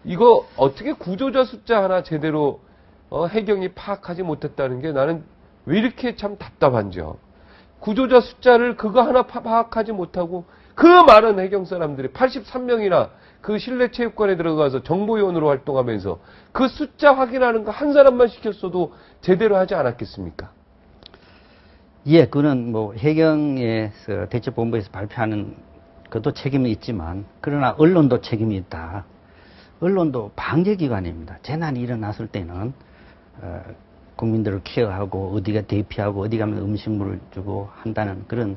이거 어떻게 구조자 숫자 하나 제대로 해경이 파악하지 못했다는 게 나는 왜 이렇게 참 답답한지요. 구조자 숫자를 그거 하나 파악하지 못하고 그 많은 해경 사람들이 83명이나 그 실내체육관에 들어가서 정보위원으로 활동하면서 그 숫자 확인하는 거 한 사람만 시켰어도 제대로 하지 않았겠습니까? 예, 그는 뭐 해경에서 대책본부에서 발표하는 것도 책임이 있지만 그러나 언론도 책임이 있다. 언론도 방제기관입니다. 재난이 일어났을 때는 국민들을 케어하고 어디가 대피하고 어디 가면 음식물을 주고 한다는 그런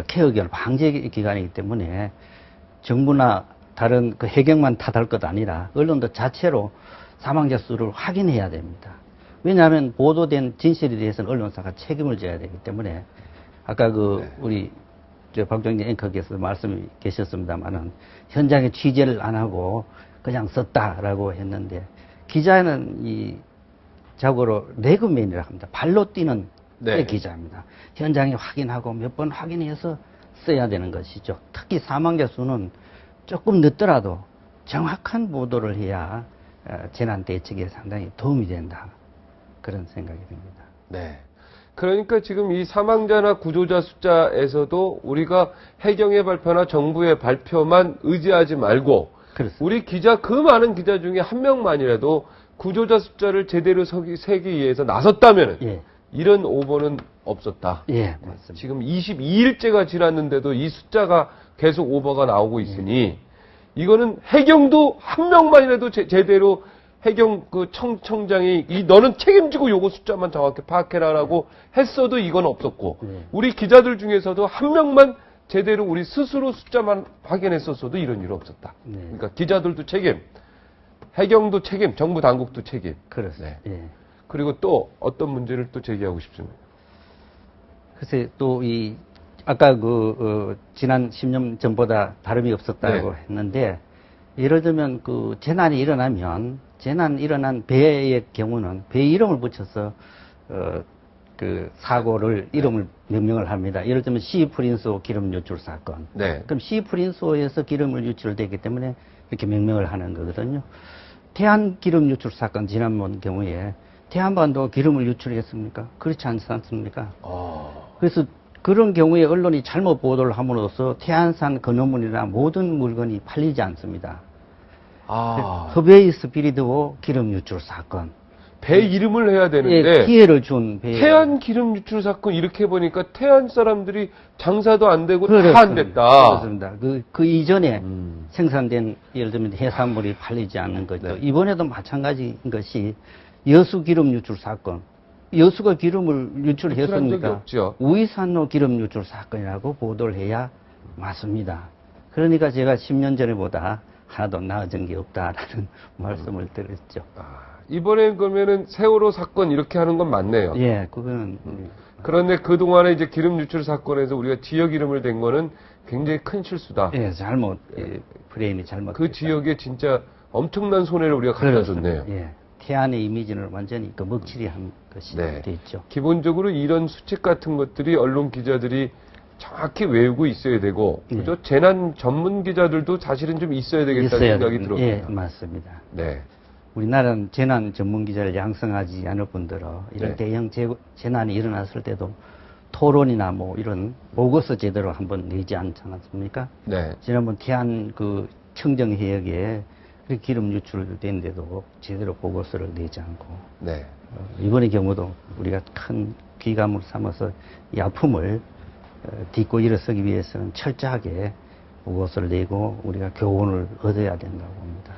케어기관, 방제기관이기 때문에 정부나 다른 그 해경만 탓할 것 아니라 언론도 자체로 사망자 수를 확인해야 됩니다. 왜냐하면 보도된 진실에 대해서는 언론사가 책임을 져야 되기 때문에 아까 우리 박정진 앵커께서 말씀이 계셨습니다만은 현장에 취재를 안 하고 그냥 썼다라고 했는데 기자는 이 자고로 레그맨이라고 합니다. 발로 뛰는 기자입니다. 현장에 확인하고 몇 번 확인해서 써야 되는 것이죠. 특히 사망자 수는 조금 늦더라도 정확한 보도를 해야 재난 대책에 상당히 도움이 된다. 그런 생각이 듭니다. 네. 그러니까 지금 이 사망자나 구조자 숫자에서도 우리가 해경의 발표나 정부의 발표만 의지하지 말고 그렇습니다. 우리 기자, 그 많은 기자 중에 한 명만이라도 구조자 숫자를 제대로 세기 위해서 나섰다면 예. 이런 오보는 없었다. 예, 맞습니다. 지금 22일째가 지났는데도 이 숫자가 계속 오버가 나오고 있으니 이거는 해경도 한 명만이라도 제대로 해경 그 청장이 너는 책임지고 요거 숫자만 정확히 파악해라라고 했어도 이건 없었고 우리 기자들 중에서도 한 명만 제대로 우리 스스로 숫자만 확인했었어도 이런 일 없었다. 그러니까 기자들도 책임, 해경도 책임, 정부 당국도 책임. 그렇습니다. 네. 그리고 또 어떤 문제를 또 제기하고 싶습니다. 글쎄 또 아까 지난 10년 전보다 다름이 없었다고 했는데 예를 들면 재난이 일어난 배의 경우는 배 이름을 붙여서 사고를 이름을 명명을 합니다. 예를 들면 시프린소 기름 유출 사건. 그럼 시프린소에서 기름을 유출되기 때문에 이렇게 명명을 하는 거거든요. 태안 기름 유출 사건 지난번 경우에 태안반도 기름을 유출했습니까? 그렇지 않지 않습니까? 그래서 그런 경우에 언론이 잘못 보도를 함으로써 태안산 건어물이나 모든 물건이 팔리지 않습니다. 허베이 스피리드호 기름 유출 사건. 배 이름을 해야 되는데 피해를 준 배. 태안 기름 유출 사건 이렇게 보니까 태안 사람들이 장사도 안 되고 다 안 됐다. 그렇습니다. 그 이전에 생산된 예를 들면 해산물이 팔리지 않는 거죠. 이번에도 마찬가지인 것이 여수 기름 유출 사건. 여수가 기름을 유출했습니까? 우이산로 기름 유출 사건이라고 보도를 해야 맞습니다. 그러니까 제가 10년 전에보다 하나도 나아진 게 없다라는 말씀을 드렸죠. 이번에 그러면은 세월호 사건 이렇게 하는 건 맞네요. 예, 그거는. 그런데 그동안에 이제 기름 유출 사건에서 우리가 지역 이름을 댄 거는 굉장히 큰 실수다. 예, 프레임이 잘못. 그 지역에 진짜 엄청난 손해를 우리가 갖다 줬네요. 예. 태안의 이미지를 완전히 먹칠이한 것이 됐죠. 기본적으로 이런 수칙 같은 것들이 언론 기자들이 정확히 외우고 있어야 되고, 그죠? 재난 전문 기자들도 사실은 좀 있어야 되겠다는 생각이 들어요. 예, 맞습니다. 우리나라는 재난 전문 기자를 양성하지 않을 뿐더러 이런 대형 재난이 일어났을 때도 토론이나 이런 보고서 제대로 한번 내지 않지 않았습니까? 지난번 태안 청정해역에 기름 유출된데도 제대로 보고서를 내지 않고 이번의 경우도 우리가 큰 귀감을 삼아서 이 아픔을 딛고 일어서기 위해서는 철저하게 보고서를 내고 우리가 교훈을 얻어야 된다고 봅니다.